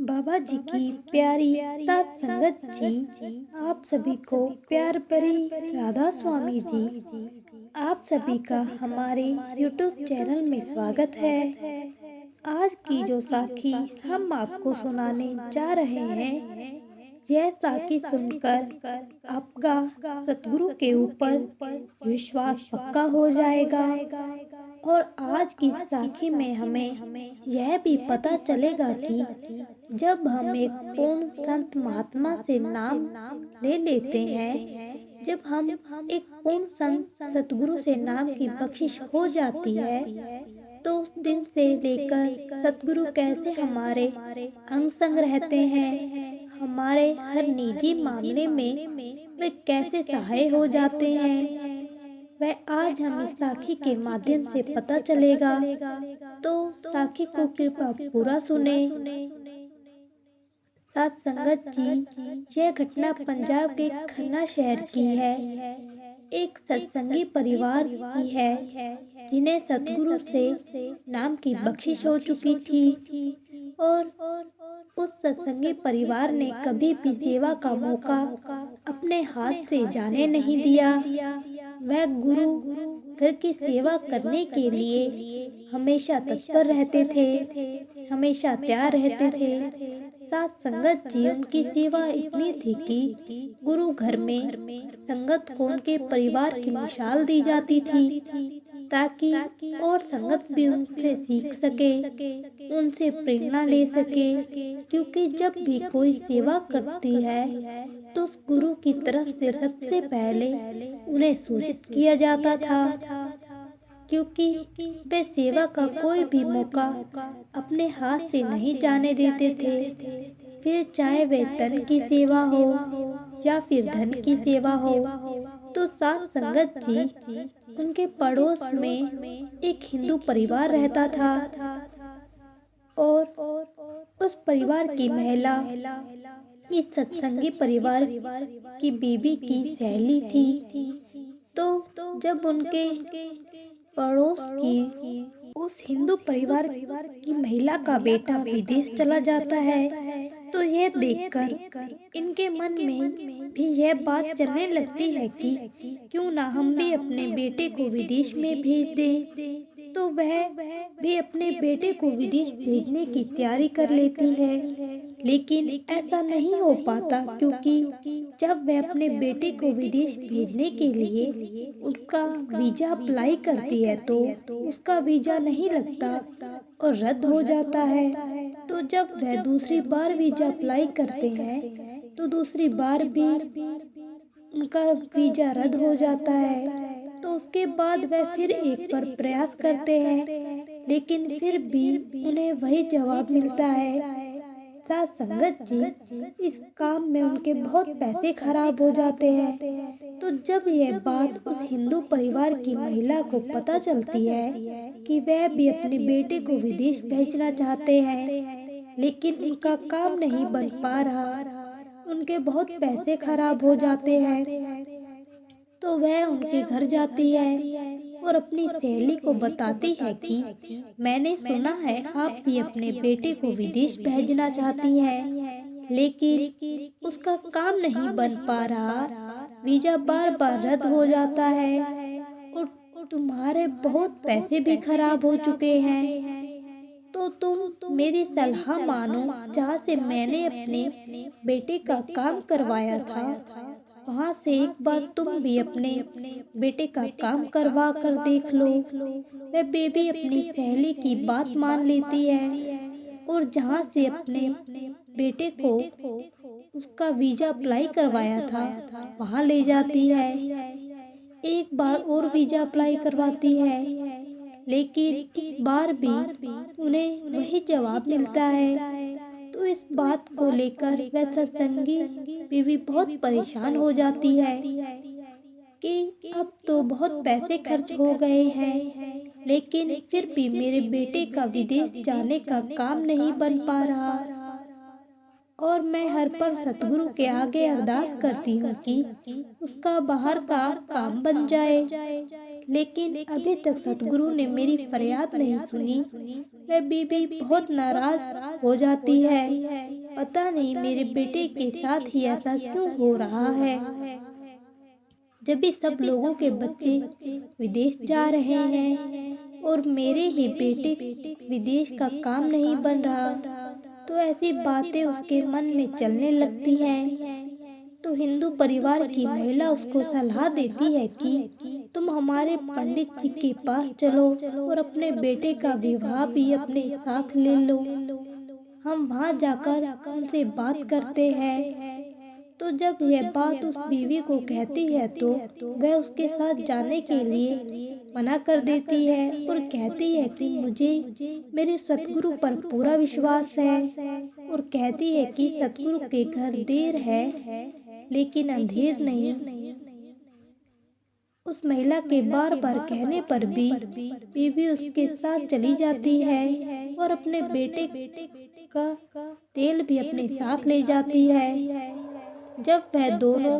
बाबा जी की प्यारी सात संगत जी, आप सभी को प्यार भरी राधा स्वामी जी, आप सभी का हमारे YouTube चैनल में स्वागत है। आज की जो साखी हम आपको सुनाने जा रहे हैं, यह साखी सुनकर आपका सतगुरु के ऊपर विश्वास पक्का हो जाएगा। और आज की साखी में हमें यह भी पता चलेगा कि जब हम एक पूर्ण संत महात्मा से नाम ले लेते हैं, जब हम एक पूर्ण संत सतगुरु से नाम की बख्शिश हो जाती है, तो उस दिन से लेकर सतगुरु कैसे हमारे अंग संग रहते हैं, हमारे हर निजी मामले में वे कैसे सहाय हो जाते हैं, वह आज हम इस साखी के माध्यम से पता चलेगा। तो साखी को कृपया पूरा सुने। सात संगत जी, यह घटना पंजाब के खन्ना शहर की है। एक सत्संगी परिवार की है जिन्हें सतगुरु से नाम की बख्शिश हो चुकी थी, और उस सत्संगी परिवार ने कभी भी सेवा का मौका अपने हाथ से जाने नहीं दिया। वह गुरु घर की सेवा करने के लिए हमेशा तत्पर रहते थे, हमेशा तैयार रहते थे। साथ संगत जी, उनकी सेवा इतनी थी कि गुरु घर में संगत को उनके परिवार की मिसाल दी जाती थी, ताकि और संगत भी उनसे सीख सके, उनसे प्रेरणा ले सके। क्योंकि जब भी कोई सेवा करती है तो गुरु की तरफ से सबसे पहले उन्हें सूचित किया जाता था, क्योंकि वे सेवा का कोई भी मौका अपने हाथ से नहीं जाने देते थे। फिर चाहे वे तन की सेवा हो या फिर धन की सेवा हो। तो सात संगत जी, उनके पड़ोस में एक हिंदू परिवार रहता था, और उस परिवार की महिला इस सत्संगी परिवार की बीबी की सहेली थी। तो जब उनके पड़ोस की उस हिंदू परिवार की महिला का बेटा विदेश चला जाता है, तो यह देखकर इनके मन में भी यह बात चलने लगती है कि क्यों ना हम भी अपने बेटे को विदेश में भेज दें। तो वह भी अपने बेटे को विदेश भेजने की तैयारी कर लेती है, लेकिन ऐसा नहीं हो पाता, क्योंकि जब वह अपने बेटे को विदेश भेजने के लिए उसका वीजा अप्लाई करती है तो उसका वीजा नहीं लगता और रद्द हो जाता है। तो जब वह दूसरी बार वीजा अप्लाई करते हैं तो दूसरी बार भी उनका वीजा रद्द हो जाता है। तो उसके बाद वह फिर एक बार प्रयास करते हैं, लेकिन फिर भी उन्हें वही जवाब मिलता है। साथ संगत जी, इस काम में उनके बहुत पैसे खराब हो जाते हैं। तो जब यह बात उस हिंदू परिवार की महिला को पता चलती है कि वह भी अपने बेटे को विदेश भेजना चाहते हैं, लेकिन उनका काम नहीं बन पा रहा, उनके बहुत पैसे खराब हो जाते हैं, तो वह उनके घर जाती है और अपनी सहेली को बताती है कि मैंने सुना है आप भी अपने बेटे को विदेश भेजना चाहती हैं, लेकिन उसका काम नहीं बन पा रहा, वीजा बार बार रद्द हो जाता है और तुम्हारे बहुत पैसे भी खराब हो चुके हैं। तो तुम मेरी सलाह मानो, जहाँ से मैंने अपने बेटे का काम करवाया था वहाँ से एक बार तुम भी अपने बेटे का काम करवा कर देख लो। वह बेबी अपनी सहेली की बात मान लेती है और जहाँ से अपने बेटे को उसका वीजा अप्लाई करवाया था वहाँ ले जाती है। एक बार और वीजा अप्लाई करवाती है, लेकिन इस बार भी उन्हें वही जवाब मिलता है। तो इस बात को लेकर वह सत्संगी बीवी बहुत परेशान हो जाती है कि अब तो बहुत पैसे खर्च हो गए हैं, लेकिन फिर भी मेरे बेटे का विदेश जाने का काम नहीं बन पा रहा, और मैं हर पल सतगुरु के आगे अरदास करती हूँ कि उसका बाहर का काम बन जाए, लेकिन अभी तक सतगुरु ने मेरी फरियाद नहीं सुनी। वह बीबी बहुत नाराज हो जाती है। पता नहीं मेरे बेटे के साथ ही ऐसा क्यों हो रहा है। जब भी सब लोगों के बच्चे विदेश जा रहे हैं और मेरे ही बेटे विदेश का काम नहीं बन रहा, तो ऐसी बातें उसके मन में चलने लगती हैं। तो हिंदू परिवार की महिला उसको सलाह देती है कि तुम हमारे पंडित जी के पास चलो और अपने बेटे का विवाह भी अपने साथ ले लो। हम वहाँ जाकर उनसे बात करते हैं। तो जब यह बात उस बीवी को कहती है तो वह उसके साथ जाने के लिए मना कर देती है और कहती है कि मुझे मेरे सतगुरु पर पूरा विश्वास है, और कहती है कि सतगुरु के घर देर है लेकिन अंधेर नहीं। उस महिला के बार बार कहने पर भी बीवी उसके साथ चली जाती है और अपने बेटे का तेल भी अपने साथ ले जाती है। जब वह दोनों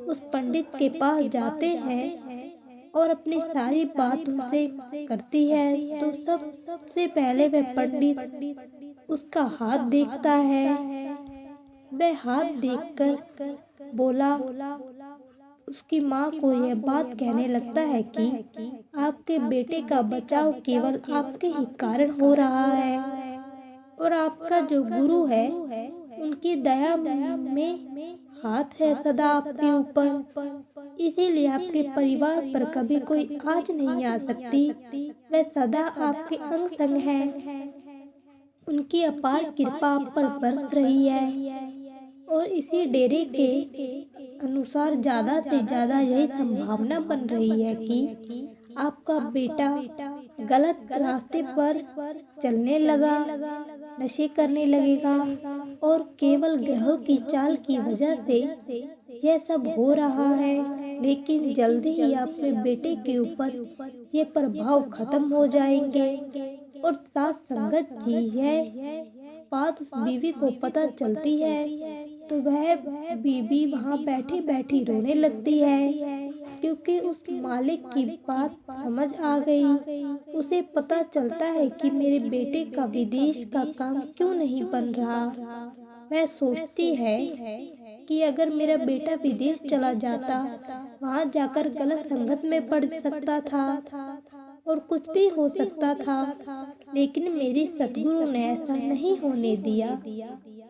उस पंडित के पास जाते हैं और अपनी सारी बात उनसे करती है, तो सबसे पहले वह पंडित उसका हाथ देखता है। वह हाथ देखकर बोला, उसकी माँ को यह बात कहने लगता है कि आपके बेटे का बचाव केवल आपके ही कारण हो रहा है, और आपका जो गुरु है उनकी दया में हाथ है सदा आपके ऊपर, इसीलिए आपके परिवार पर कभी कोई आँच नहीं आ सकती। वह सदा आपके अंग संग है। उनकी अपार कृपा आप पर बरस रही है, और इसी डेरे के अनुसार ज़्यादा से ज़्यादा यही संभावना बन रही है कि आपका बेटा गलत रास्ते पर चलने लगा, नशे करने लगेगा, और केवल ग्रहों की चाल की वजह से यह सब हो रहा है। लेकिन जल्दी ही आपके बेटे के ऊपर ये प्रभाव खत्म हो जाएंगे। और साथ संगत जी यह बात उस बीवी को पता चलती है, तो वह बीवी वहाँ बैठी बैठी रोने लगती है, क्योंकि उस मालिक की बात समझ आ गई। उसे पता चलता है कि मेरे बेटे का विदेश का काम क्यों नहीं बन रहा। वह सोचती है कि अगर मेरा बेटा विदेश चला जाता, वहाँ जाकर गलत संगत में पड़ सकता था और कुछ भी हो सकता था, लेकिन मेरे सतगुरु ने ऐसा नहीं होने दिया।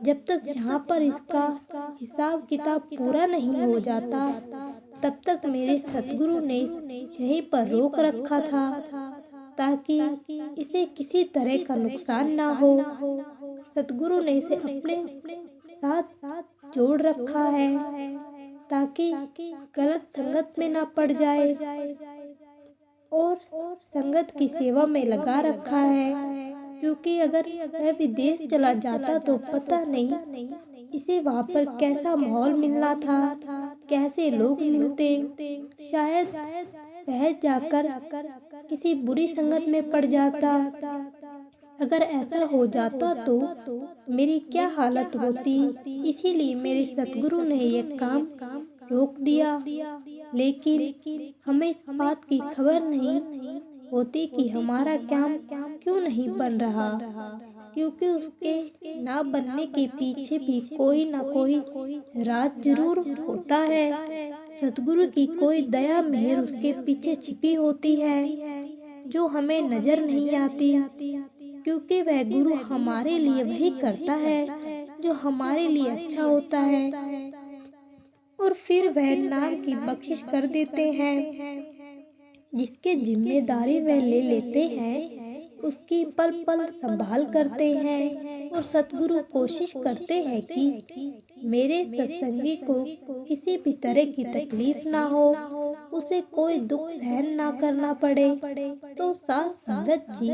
जब तक यहाँ पर इसका हिसाब किताब पूरा नहीं हो जाता, तब तक मेरे सतगुरु ने यहीं पर रोक रखा था, ताकि इसे किसी तरह का नुकसान ना हो। सतगुरु ने इसे अपने साथ जोड़ रखा है, ताकि गलत संगत में ना पड़ जाए, और संगत की सेवा में लगा रखा है, क्योंकि अगर वह विदेश चला जाता तो पता नहीं इसे वहाँ पर कैसा माहौल मिलना था, कैसे लोग मिलते। शायद वह जाकर किसी बुरी संगत में पड़ जाता। अगर ऐसा हो जाता तो मेरी क्या हालत होती। इसीलिए मेरे सतगुरु ने यह काम रोक दिया। लेकिन हमें इस बात की खबर नहीं होती कि हमारा काम क्यों नहीं बन रहा, क्योंकि उसके ना बनने के पीछे भी कोई ना कोई राज जरूर होता है। सतगुरु की कोई दया मेहर उसके पीछे छिपी होती है, जो हमें नजर नहीं आती, क्योंकि वह गुरु हमारे लिए वही करता है जो हमारे लिए अच्छा होता है, और फिर वह नाम की बख्शिश कर देते हैं। जिसके जिम्मेदारी वह ले लेते हैं, उसकी पल पल संभाल करते हैं। और सतगुरु कोशिश करते हैं कि मेरे सत्संगी को किसी भी तरह की तकलीफ ना हो, उसे कोई दुख सहन ना करना पड़े। तो सास संगत जी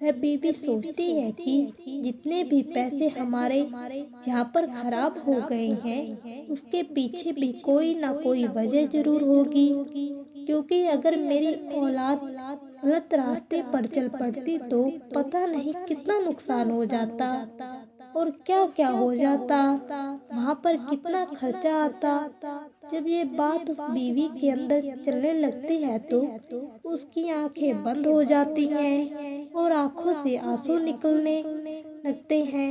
वह बीबी सोचती है कि जितने भी पैसे हमारे यहाँ पर खराब हो गए हैं, उसके पीछे भी कोई ना कोई वजह जरूर होगी, क्योंकि अगर मेरी औलाद गलत रास्ते पर चल पड़ती तो पता नहीं कितना नुकसान हो जाता। और क्या क्या हो जाता, वहाँ पर कितना खर्चा आता। जब ये बात उस बीवी के अंदर चलने लगती है तो उसकी आंखें बंद हो जाती हैं और आंखों से आंसू निकलने लगते हैं।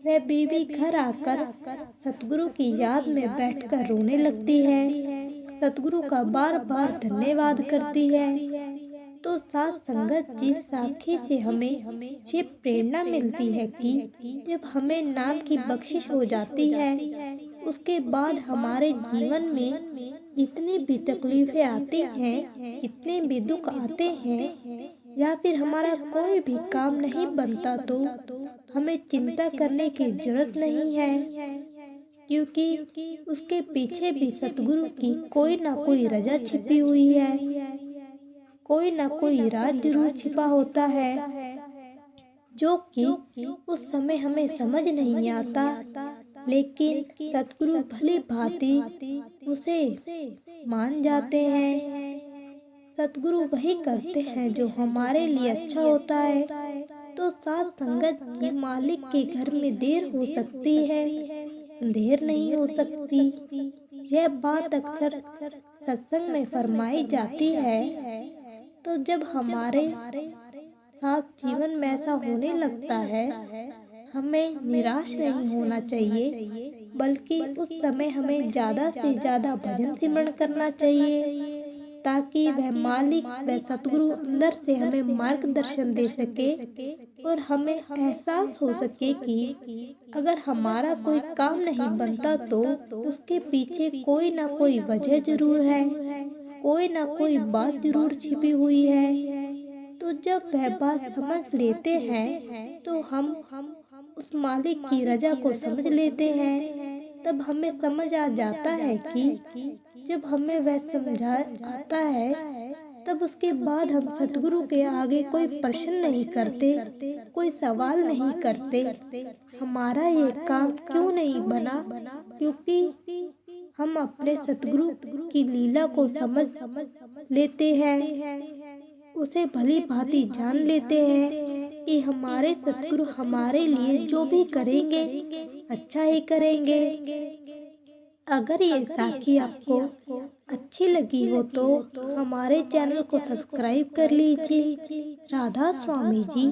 वह बीवी घर आकर सतगुरु की याद में बैठकर रोने लगती है, सतगुरु का बार बार धन्यवाद करती है। तो साथ संगत जिस साखी से हमें ये प्रेरणा मिलती है कि जब हमें नाम की बख्शिश हो जाती है, उसके बाद हमारे जीवन में जितनी भी तकलीफें आती हैं, जितने भी दुख आते हैं, या फिर हमारा कोई भी काम नहीं बनता तो हमें चिंता करने की जरूरत नहीं है, क्योंकि उसके पीछे भी सतगुरु की कोई ना कोई रजा छिपी हुई है, कोई ना कोई राज जरूर छिपा होता है, जो कि उस समय हमें समझ नहीं आता, लेकिन सतगुरु भली भांति उसे मान जाते हैं। सतगुरु वही करते हैं जो हमारे लिए अच्छा होता है। तो साथ संगत की मालिक के घर में देर हो सकती है, अंधेर नहीं हो सकती। यह बात अक्सर सत्संग में फरमाई जाती है। तो जब हमारे साथ जीवन में ऐसा होने लगता है, हमें निराश नहीं होना चाहिए, बल्कि उस समय हमें ज़्यादा से ज़्यादा भजन सिमरन करना चाहिए, ताकि वह मालिक वह सतगुरु अंदर से हमें मार्गदर्शन दे सके और हमें एहसास हो सके कि अगर हमारा कोई काम नहीं बनता तो उसके पीछे कोई ना कोई वजह जरूर है, कोई ना कोई बात जरूर छिपी हुई है। तो जब वह बात समझ लेते हैं तो हम उस मालिक की रजा को समझ लेते हैं। तब हमें समझ आ जाता है कि जब हमें वह समझा आता है, तब उसके बाद हम सतगुरु के आगे कोई प्रश्न नहीं करते, कोई सवाल नहीं करते हमारा ये काम क्यों नहीं बना, क्योंकि हम अपने सतगुरु की लीला को समझ लेते हैं, उसे भली भांति जान लेते हैं कि हमारे सतगुरु हमारे लिए जो भी करेंगे अच्छा ही करेंगे। अगर ये साखी आपको अच्छी लगी हो तो हमारे चैनल को सब्सक्राइब कर लीजिए। राधा स्वामी जी।